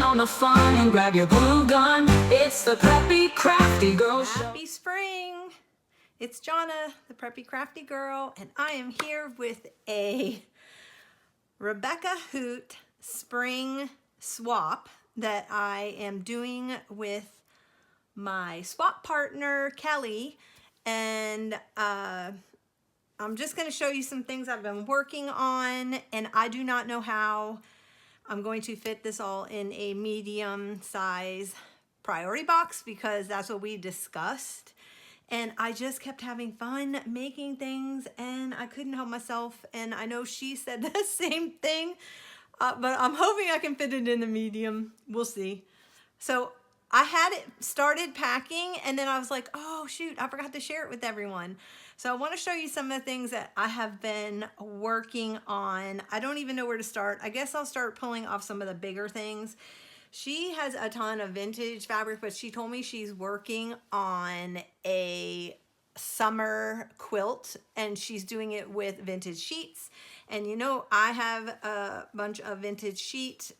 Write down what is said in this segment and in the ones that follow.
in on the fun and grab your glue gun. It's the Preppy Crafty Girl Show. Happy spring! It's Jonna, the Preppy Crafty Girl, and I am here with a Rebecca Hoot spring swap that I am doing with my swap partner, Kelly, and I'm just going to show you some things I've been working on, and I do not know how I'm going to fit this all in a medium size priority box because that's what we discussed. And I just kept having fun making things and I couldn't help myself. And I know she said the same thing, but I'm hoping I can fit it in the medium. We'll see. So I had it started packing and then I was like, oh shoot, I forgot to share it with everyone. So I want to show you some of the things that I have been working on. I don't even know where to start. I guess I'll start pulling off some of the bigger things. She has a ton of vintage fabric, but she told me she's working on a summer quilt and she's doing it with vintage sheets. And you know, I have a bunch of vintage sheet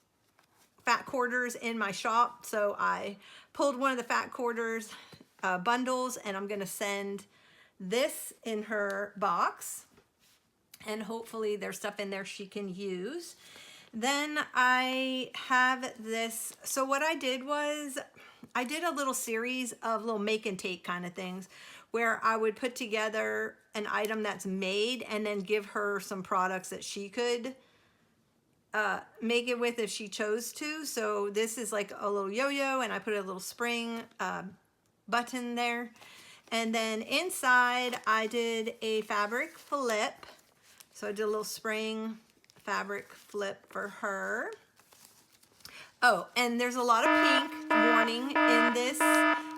fat quarters in my shop. So I pulled one of the fat quarters bundles and I'm gonna send this in her box and hopefully there's stuff in there she can use. Then I have this, so what I did was I did a little series of little make and take kind of things where I would put together an item that's made and then give her some products that she could make it with if she chose to. So this is like a little yo-yo and I put a little spring button there. And then inside I did a fabric flip. So I did a little spring fabric flip for her. Oh, and there's a lot of pink warning in this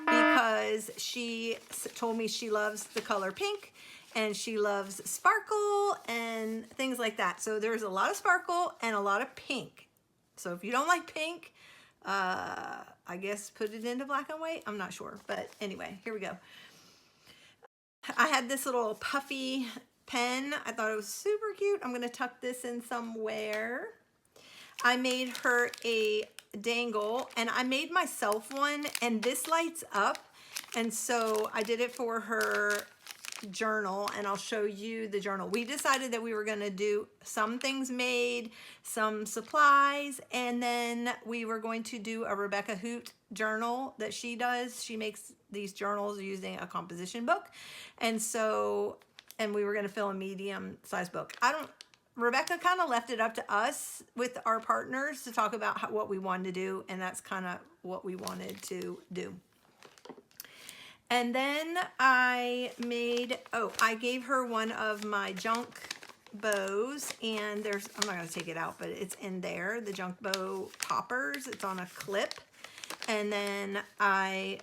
because she told me she loves the color pink and she loves sparkle and things like that. So there's a lot of sparkle and a lot of pink. So if you don't like pink, I guess put it into black and white. I'm not sure, but anyway, here we go. I had this little puffy pen. I thought it was super cute. I'm gonna tuck this in somewhere. I made her a dangle and I made myself one and this lights up. And so I did it for her journal and I'll show you the journal. We decided that we were gonna do some things made, some supplies, and then we were going to do a Rebecca Hoot journal that she does. She makes these journals using a composition book. And so, and we were gonna fill a medium size book. Rebecca kind of left it up to us with our partners to talk about what we wanted to do, and that's kind of what we wanted to do. And then I made, I gave her one of my junk bows, and there's, I'm not going to take it out, but it's in there, the junk bow toppers. It's on a clip. And then I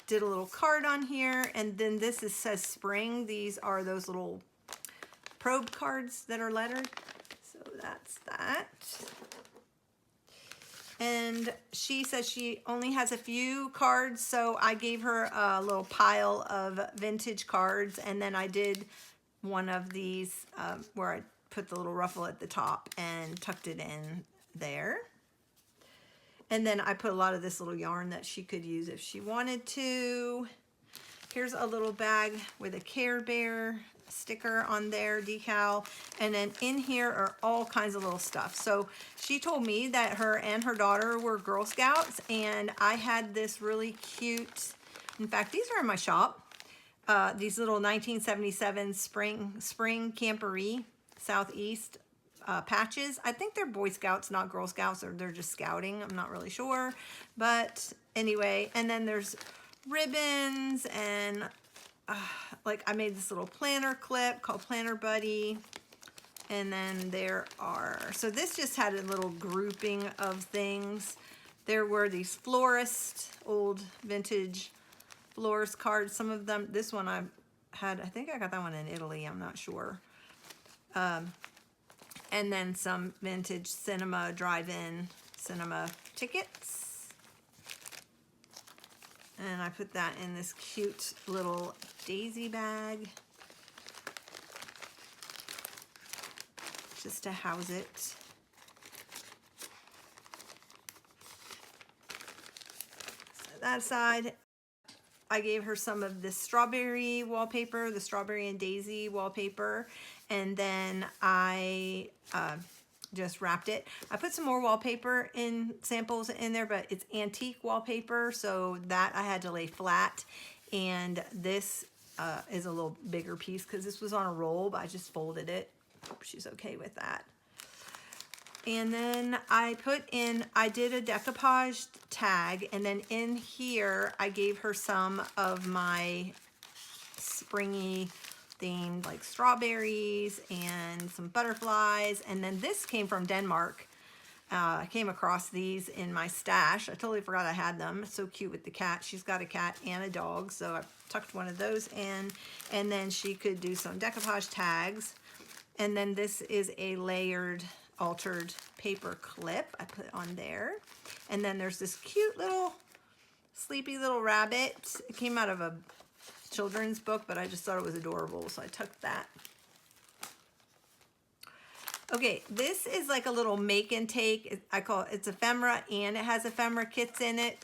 did a little card on here, and then this says spring. These are those little probe cards that are lettered. So that's that. And she says she only has a few cards, so I gave her a little pile of vintage cards, and then I did one of these where I put the little ruffle at the top and tucked it in there. And then I put a lot of this little yarn that she could use if she wanted to. Here's a little bag with a Care Bear sticker on there, decal, and then in here are all kinds of little stuff. So she told me that her and her daughter were Girl Scouts, and I had this really cute, in fact these are in my shop, these little 1977 spring camporee Southeast patches. I think they're Boy Scouts, not Girl Scouts, or they're just scouting, I'm not really sure, but anyway. And then there's ribbons and like I made this little planner clip called Planner Buddy. And then there are, so this just had a little grouping of things. There were these florist, old vintage florist cards. Some of them, this one I had, I think I got that one in Italy, I'm not sure. And then some vintage cinema, drive-in cinema tickets. And I put that in this cute little daisy bag just to house it. that aside. I gave her some of this strawberry wallpaper, the strawberry and daisy wallpaper, and then I just wrapped it. I put some more wallpaper in samples in there, but it's antique wallpaper, so that I had to lay flat. And this is a little bigger piece because this was on a roll, but I just folded it. Hope she's okay with that. And then I did a decoupage tag, and then in here I gave her some of my springy themed like strawberries and some butterflies. And then this came from Denmark. I came across these in my stash. I totally forgot I had them. It's so cute with the cat. She's got a cat and a dog, so I tucked one of those in. And then she could do some decoupage tags. And then this is a layered altered paper clip I put on there. And then there's this cute little sleepy little rabbit. It came out of a children's book, but I just thought it was adorable, so I tucked that. Okay, this is like a little make and take. I call it, it's ephemera, and it has ephemera kits in it.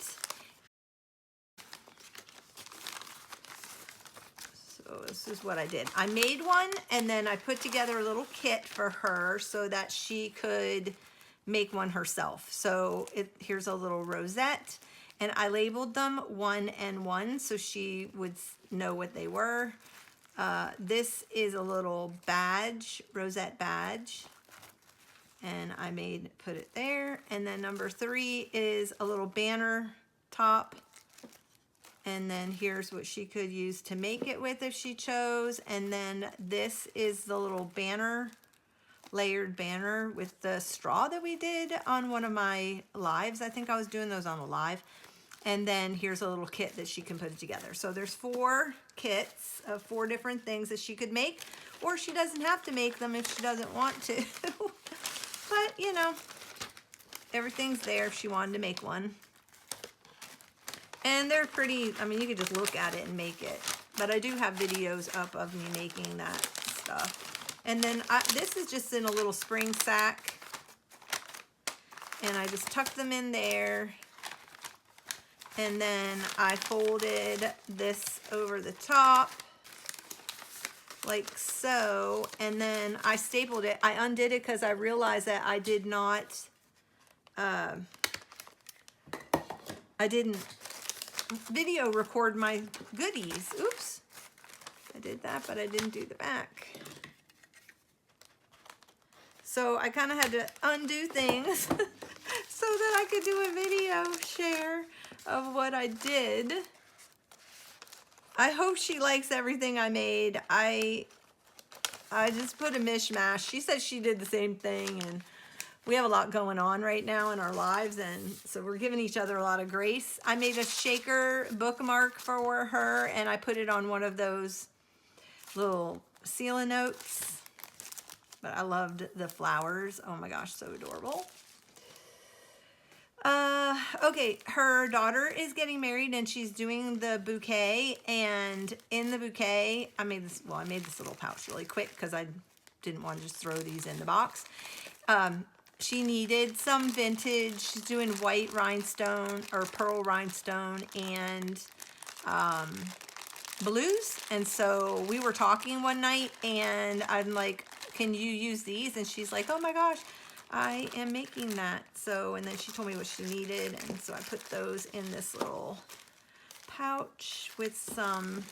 So this is what I did. I made one, and then I put together a little kit for her so that she could make one herself. So here's a little rosette, and I labeled them 1 and 1 so she would know what they were. This is a little badge, rosette badge, and I put it there. And then number 3 is a little banner top. And then here's what she could use to make it with if she chose. And then this is the little banner, layered banner with the straw that we did on one of my lives. I think I was doing those on a live. And then here's a little kit that she can put it together. So there's 4 kits of 4 different things that she could make, or she doesn't have to make them if she doesn't want to. But, you know, everything's there if she wanted to make one. And they're pretty, I mean, you could just look at it and make it. But I do have videos up of me making that stuff. And then this is just in a little spring sack. And I just tucked them in there. And then I folded this over the top like so. And then I stapled it. I undid it because I realized that I did not, I didn't video record my goodies. Oops. I did that, but I didn't do the back. So I kind of had to undo things so that I could do a video share of what I did. I hope she likes everything I made. I just put a mishmash. She said she did the same thing, and we have a lot going on right now in our lives, and so we're giving each other a lot of grace. I made a shaker bookmark for her, and I put it on one of those little seal notes. But I loved the flowers. Oh my gosh, so adorable. Okay, her daughter is getting married, and she's doing the bouquet, and in the bouquet, I made this little pouch really quick because I didn't want to just throw these in the box. She needed some vintage. She's doing white rhinestone or pearl rhinestone and blues. And so we were talking one night, and I'm like, can you use these? And she's like, oh my gosh, I am making that. So, and then she told me what she needed. And so I put those in this little pouch with some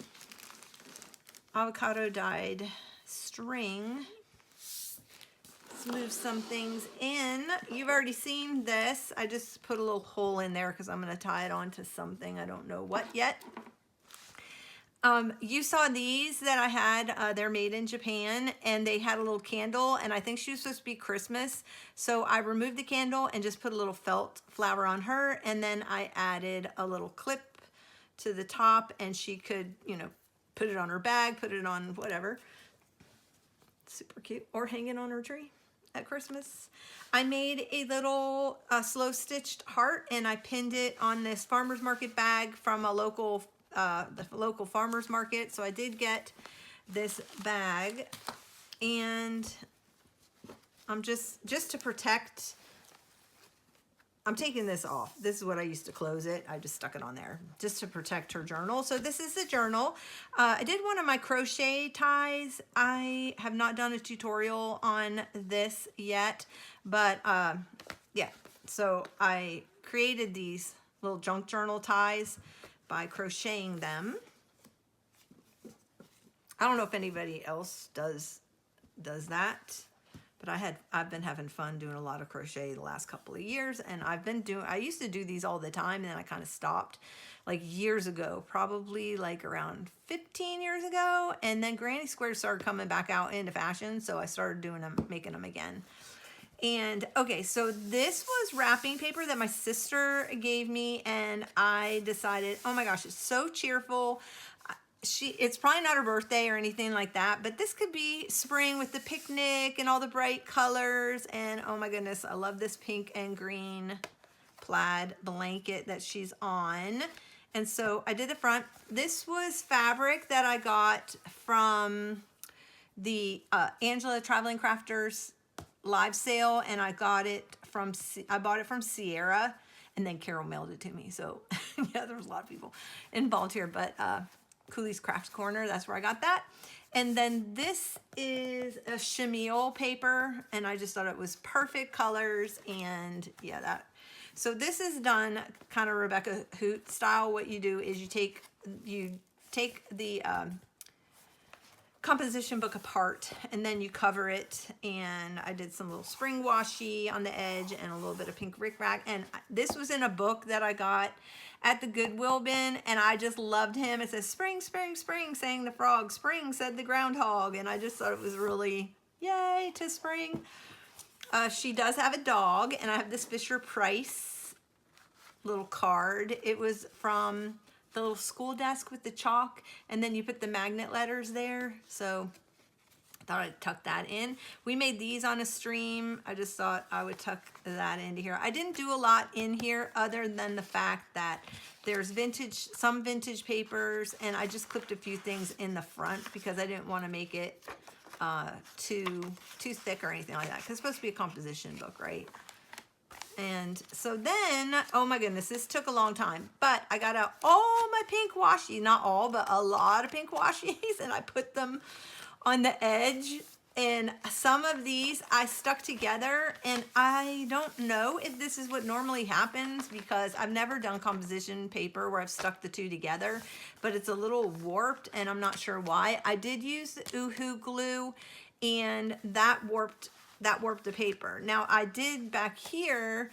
avocado dyed string. Let's move some things in. You've already seen this. I just put a little hole in there because I'm going to tie it onto something. I don't know what yet. You saw these that I had. They're made in Japan, and they had a little candle, and I think she was supposed to be Christmas. So I removed the candle and just put a little felt flower on her, and then I added a little clip to the top, and she could, you know, put it on her bag, put it on whatever. Super cute. Or hang it on her tree at Christmas. I made a little slow stitched heart, and I pinned it on this farmer's market bag from a local the local farmer's market. So I did get this bag, and I'm just to protect I'm taking this off. This is what I used to close it. I just stuck it on there just to protect her journal. So this is the journal. I did one of my crochet ties. I have not done a tutorial on this yet, but yeah. So I created these little junk journal ties by crocheting them. I don't know if anybody else does that. But I've been having fun doing a lot of crochet the last couple of years, and I used to do these all the time, and then I kind of stopped like years ago, probably like around 15 years ago, and then granny squares started coming back out into fashion, so I started doing them, making them again. And okay, so this was wrapping paper that my sister gave me, and I decided, oh my gosh, it's so cheerful. It's probably not her birthday or anything like that, but this could be spring with the picnic and all the bright colors. And oh my goodness, I love this pink and green plaid blanket that she's on. And so I did the front. This was fabric that I got from the Angela Traveling Crafters live sale, and I bought it from Sierra, and then Carol mailed it to me. So yeah, there was a lot of people involved here, but Cooley's Crafts Corner, that's where I got that. And then this is a chenille paper, and I just thought it was perfect colors, and yeah, that. So this is done kind of Rebecca Hoot style. What you do is you take the composition book apart, and then you cover it, and I did some little spring washi on the edge and a little bit of pink rickrack. And this was in a book that I got at the Goodwill bin, and I just loved him. It says spring, spring, spring, sang the frog, spring, said the groundhog, and I just thought it was really yay to spring. She does have a dog, and I have this Fisher Price little card. It was from the little school desk with the chalk, and then you put the magnet letters there. So I thought I'd tuck that in. We made these on a stream. I just thought I would tuck that into here. I didn't do a lot in here other than the fact that there's some vintage papers, and I just clipped a few things in the front because I didn't want to make it too thick or anything like that, because it's supposed to be a composition book, right? And so then, oh my goodness, this took a long time, but I got out all my pink washi, not all, but a lot of pink washies, and I put them on the edge. And some of these I stuck together, and I don't know if this is what normally happens because I've never done composition paper where I've stuck the two together, but it's a little warped, and I'm not sure why. I did use the Oohoo glue, and that warped the paper. Now I did back here,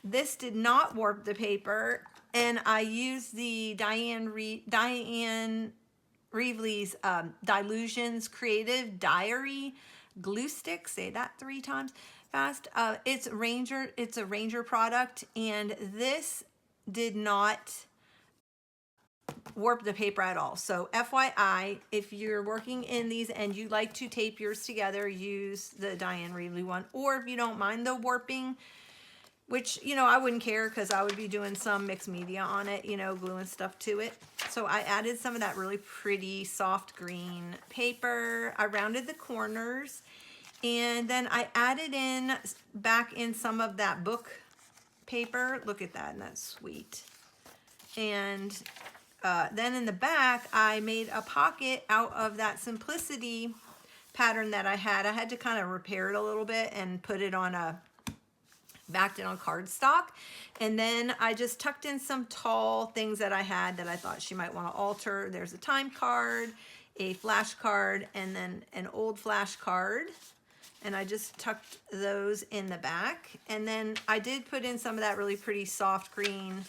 this did not warp the paper, and I used the Diane Reevely's Dilutions Creative Diary glue stick. Say that 3 times fast. It's a Ranger product, and this did not warp the paper at all. So FYI, if you're working in these and you like to tape yours together, use the Diane Reevely one. Or if you don't mind the warping, which, you know, I wouldn't care because I would be doing some mixed media on it, you know, gluing stuff to it. So I added some of that really pretty soft green paper. I rounded the corners, and then I added back in some of that book paper. Look at that, and that's sweet. And then in the back, I made a pocket out of that Simplicity pattern that I had. I had to kind of repair it a little bit and put it on backed it on cardstock. And then I just tucked in some tall things that I had that I thought she might want to alter. There's a time card, a flash card, and then an old flash card. And I just tucked those in the back. And then I did put in some of that really pretty soft green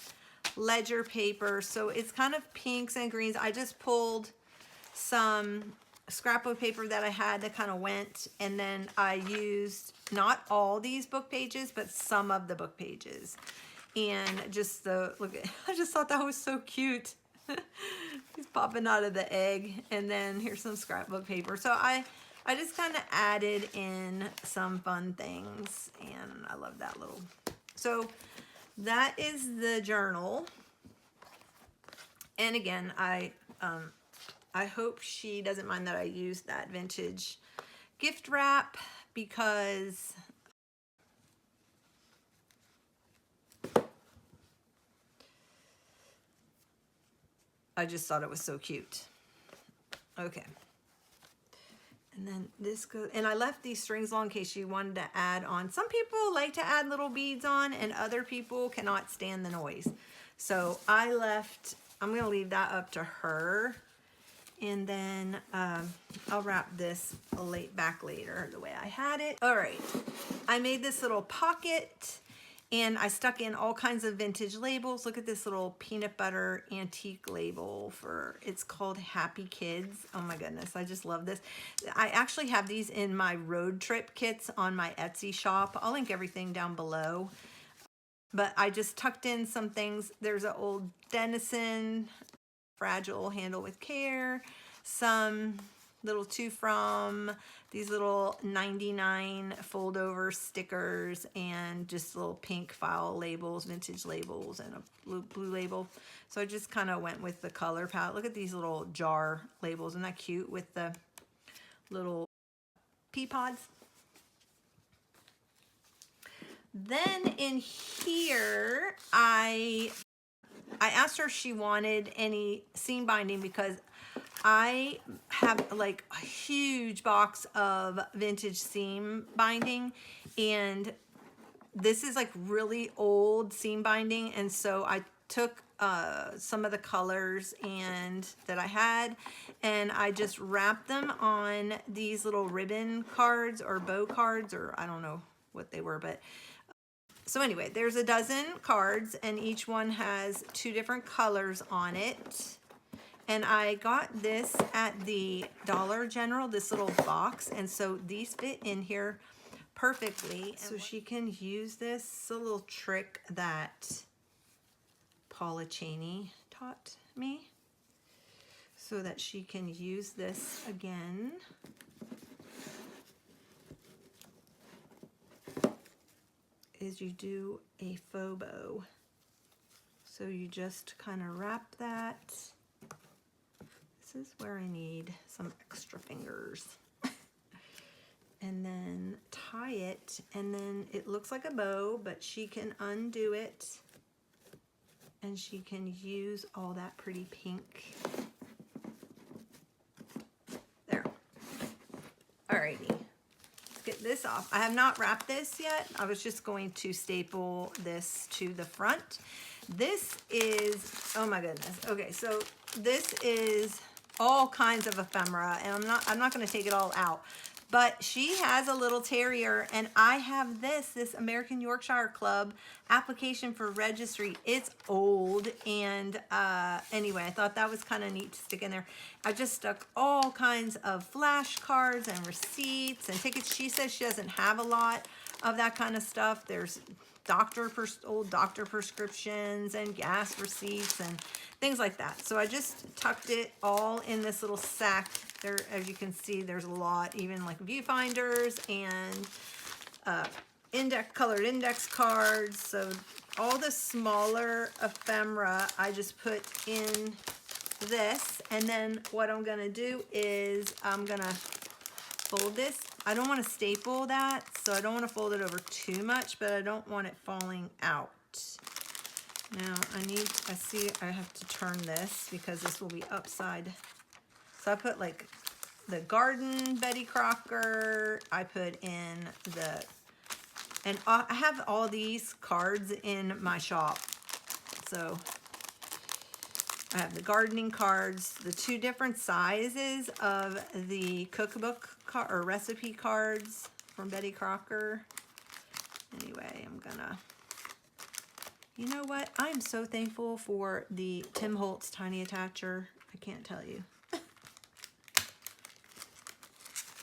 ledger paper, so it's kind of pinks and greens. I just pulled some scrapbook paper that I had that kind of went, and then I used not all these book pages, but some of the book pages. And just look at, I just thought that was so cute. He's popping out of the egg, and then here's some scrapbook paper. So I just kind of added in some fun things, and I love that little. So that is the journal. And again, I hope she doesn't mind that I used that vintage gift wrap, because I just thought it was so cute. Okay. And then this goes, and I left these strings long in case you wanted to add on. Some people like to add little beads on, and other people cannot stand the noise. So I'm gonna leave that up to her. And then I'll wrap this back later the way I had it. All right, I made this little pocket and I stuck in all kinds of vintage labels. Look at this little peanut butter antique label it's called Happy Kids. Oh my goodness, I just love this. I actually have these in my road trip kits on my Etsy shop. I'll link everything down below. But I just tucked in some things. There's an old Denison fragile handle with care, some little to from, these little 99 fold over stickers, and just little pink file labels, vintage labels, and a blue label. So I just kind of went with the color palette. Look at these little jar labels. Isn't that cute with the little pea pods? Then in here, I asked her if she wanted any seam binding because I have like a huge box of vintage seam binding, and this is like really old seam binding, and so I took some of the colors that I had, and I just wrapped them on these little ribbon cards or bow cards, or I don't know what they were, but so anyway, there's a dozen cards and each one has 2 different colors on it. And I got this at the Dollar General, this little box. And so these fit in here perfectly. So she can use this. It's a little trick that Paula Cheney taught me so that she can use this again. Is you do a faux bow. So you just kind of wrap that. This is where I need some extra fingers. And then tie it, and then it looks like a bow, but she can undo it and she can use all that pretty pink. There. Alrighty. Get this off. I have not wrapped this yet. I was just going to staple this to the front. This is, oh my goodness. Okay, so this is all kinds of ephemera, and I'm not going to take it all out. But she has a little terrier, and I have this American Yorkshire Club application for registry. It's old, and anyway, I thought that was kind of neat to stick in there. I just stuck all kinds of flashcards and receipts and tickets. She says she doesn't have a lot of that kind of stuff. There's old doctor prescriptions and gas receipts and things like that. So I just tucked it all in this little sack. There, as you can see, there's a lot, even like viewfinders and colored index cards. So all the smaller ephemera I just put in this, and then what I'm gonna do is I'm gonna fold this. I don't want to staple that, so I don't want to fold it over too much, but I don't want it falling out. Now I have to turn this because this will be upside. So I put like the garden Betty Crocker. I put in and I have all these cards in my shop. So I have the gardening cards, the 2 different sizes of the cookbook or recipe cards from Betty Crocker. Anyway, you know what? I'm so thankful for the Tim Holtz Tiny Attacher. I can't tell you.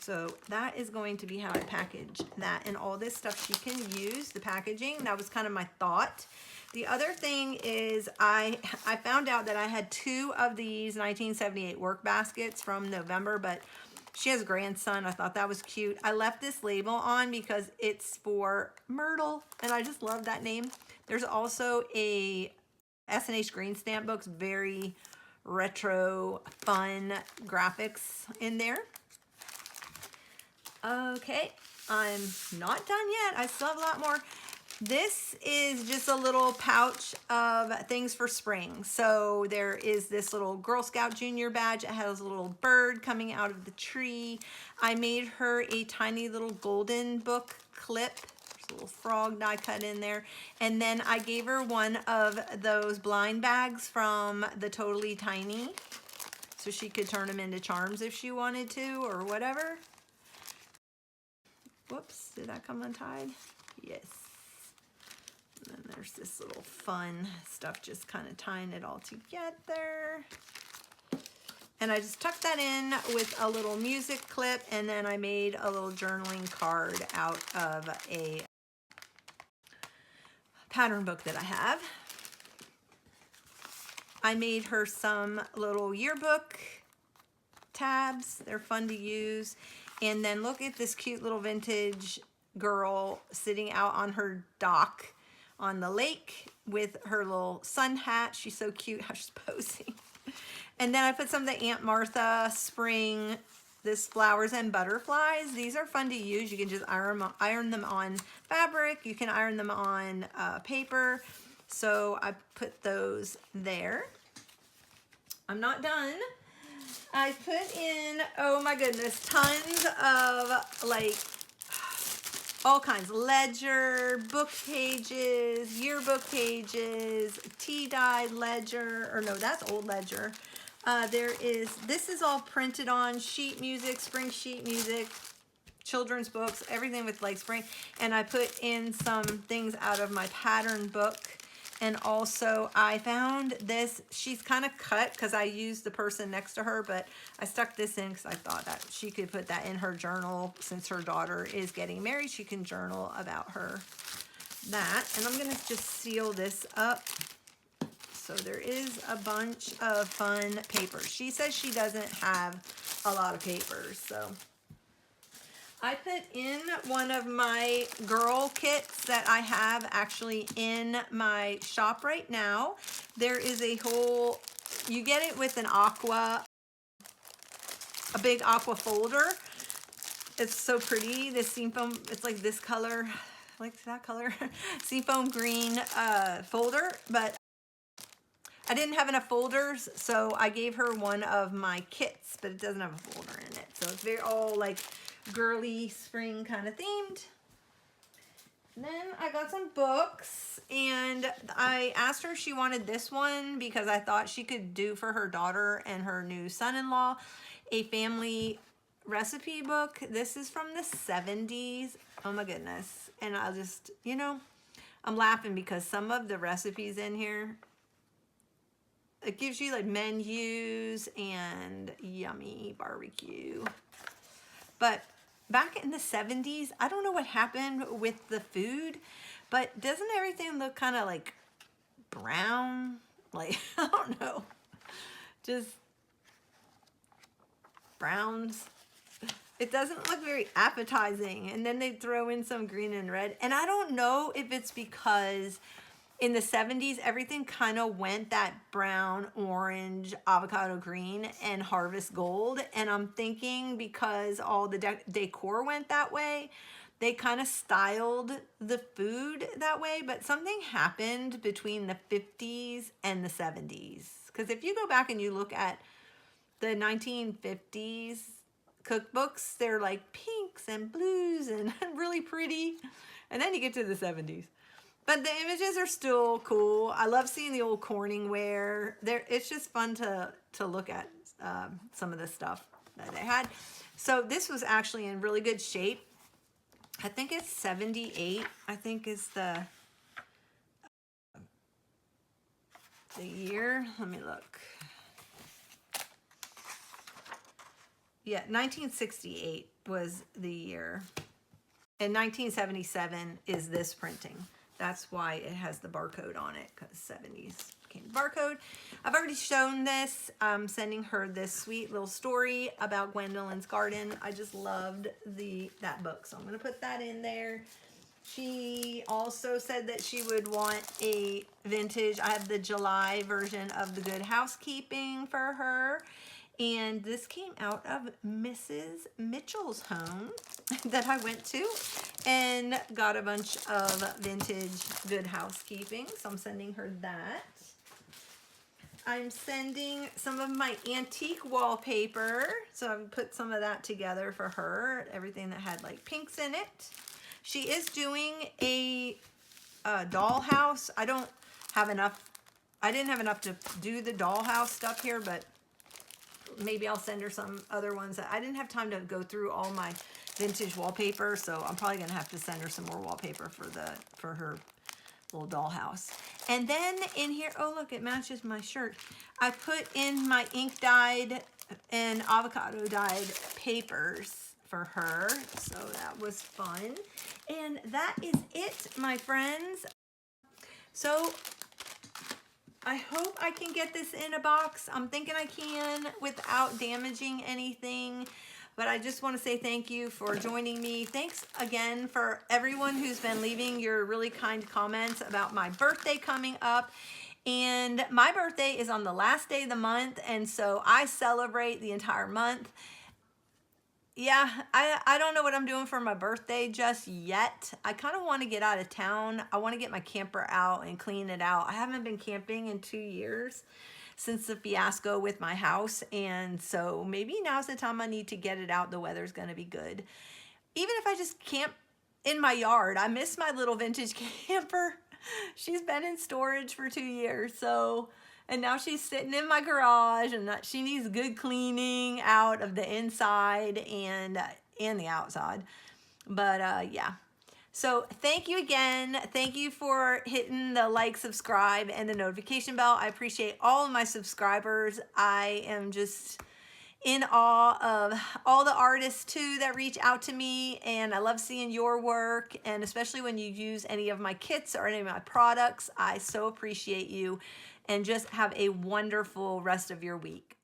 So that is going to be how I package that, and all this stuff she can use, the packaging. That was kind of my thought. The other thing is I found out that I had 2 of these 1978 work baskets from November, but she has a grandson. I thought that was cute. I left this label on because it's for Myrtle, and I just love that name. There's also a S&H green stamp books, very retro, fun graphics in there. Okay, I'm not done yet. I still have a lot more. This is just a little pouch of things for spring. So there is this little Girl Scout Junior badge. It has a little bird coming out of the tree. I made her a tiny little golden book clip. There's a little frog die cut in there. And then I gave her one of those blind bags from the Totally Tiny, so she could turn them into charms if she wanted to or whatever. Whoops, did that come untied? Yes. And then there's this little fun stuff, just kind of tying it all together. And I just tucked that in with a little music clip, and then I made a little journaling card out of a pattern book that I have. I made her some little yearbook tabs. They're fun to use. And then look at this cute little vintage girl sitting out on her dock on the lake with her little sun hat. She's so cute how she's posing. And then I put some of the Aunt Martha spring, this flowers and butterflies. These are fun to use. You can just iron them on fabric. You can iron them on paper. So I put those there. I'm not done. I put in, oh my goodness, tons of like all kinds, ledger, book pages, yearbook pages, tea-dyed ledger, or no, that's old ledger. This is all printed on sheet music, spring sheet music, children's books, everything with like spring. And I put in some things out of my pattern book. And also I found this, she's kind of cut because I used the person next to her, but I stuck this in because I thought that she could put that in her journal since her daughter is getting married. She can journal about that. And I'm gonna just seal this up. So there is a bunch of fun papers. She says she doesn't have a lot of papers, so. I put in one of my girl kits that I have actually in my shop right now. There is a whole, you get it with an aqua, a big aqua folder. It's so pretty. This seafoam, it's like this color, like that color, seafoam green folder, but I didn't have enough folders, so I gave her one of my kits, but it doesn't have a folder in it. So it's very all like girly spring kind of themed. And then I got some books, and I asked her if she wanted this one because I thought she could do for her daughter and her new son-in-law a family recipe book. This is from the 70s. Oh my goodness. And I'll just, you know, I'm laughing because some of the recipes in here, it gives you like menus and yummy barbecue. But back in the 70s, I don't know what happened with the food, but doesn't everything look kind of like brown? Like, I don't know, just browns. It doesn't look very appetizing. And then they throw in some green and red. And I don't know if it's because in the 70s, everything kind of went that brown, orange, avocado green, and harvest gold. And I'm thinking because all the decor went that way, they kind of styled the food that way. But something happened between the 50s and the 70s. Because if you go back and you look at the 1950s cookbooks, they're like pinks and blues and really pretty. And then you get to the 70s. But the images are still cool. I love seeing the old Corningware. It's just fun to look at some of the stuff that they had. So this was actually in really good shape. I think it's 78. I think is the year. Let me look. Yeah, 1968 was the year. And 1977 is this printing. That's why it has the barcode on it, because 70s came the barcode. I've already shown this. I'm sending her this sweet little story about Gwendolyn's garden. I just loved that book, so I'm going to put that in there. She also said that she would want a vintage. I have the July version of The Good Housekeeping for her. And this came out of Mrs. Mitchell's home that I went to and got a bunch of vintage Good Housekeeping. So I'm sending her that. I'm sending some of my antique wallpaper. So I've put some of that together for her. Everything that had like pinks in it. She is doing a dollhouse. I didn't have enough to do the dollhouse stuff here, but maybe I'll send her some other ones. That I didn't have time to go through all my vintage wallpaper, so I'm probably gonna have to send her some more wallpaper for her little dollhouse. And then in here, oh look, it matches my shirt. I put in my ink dyed and avocado dyed papers for her, so that was fun. And that is it, my friends. So I hope I can get this in a box. I'm thinking I can without damaging anything. But I just want to say thank you for joining me. Thanks again for everyone who's been leaving your really kind comments about my birthday coming up. And my birthday is on the last day of the month, and so I celebrate the entire month. Yeah, I don't know what I'm doing for my birthday just yet. I kind of want to get out of town. I want to get my camper out and clean it out. I haven't been camping in 2 years since the fiasco with my house, and so maybe now's the time I need to get it out. The weather's going to be good. Even if I just camp in my yard. I miss my little vintage camper. She's been in storage for 2 years, so... And now she's sitting in my garage, and she needs good cleaning out of the inside and the outside. But yeah. So thank you again. Thank you for hitting the like, subscribe, and the notification bell. I appreciate all of my subscribers. I am just in awe of all the artists too that reach out to me, and I love seeing your work, and especially when you use any of my kits or any of my products. I so appreciate you. And just have a wonderful rest of your week.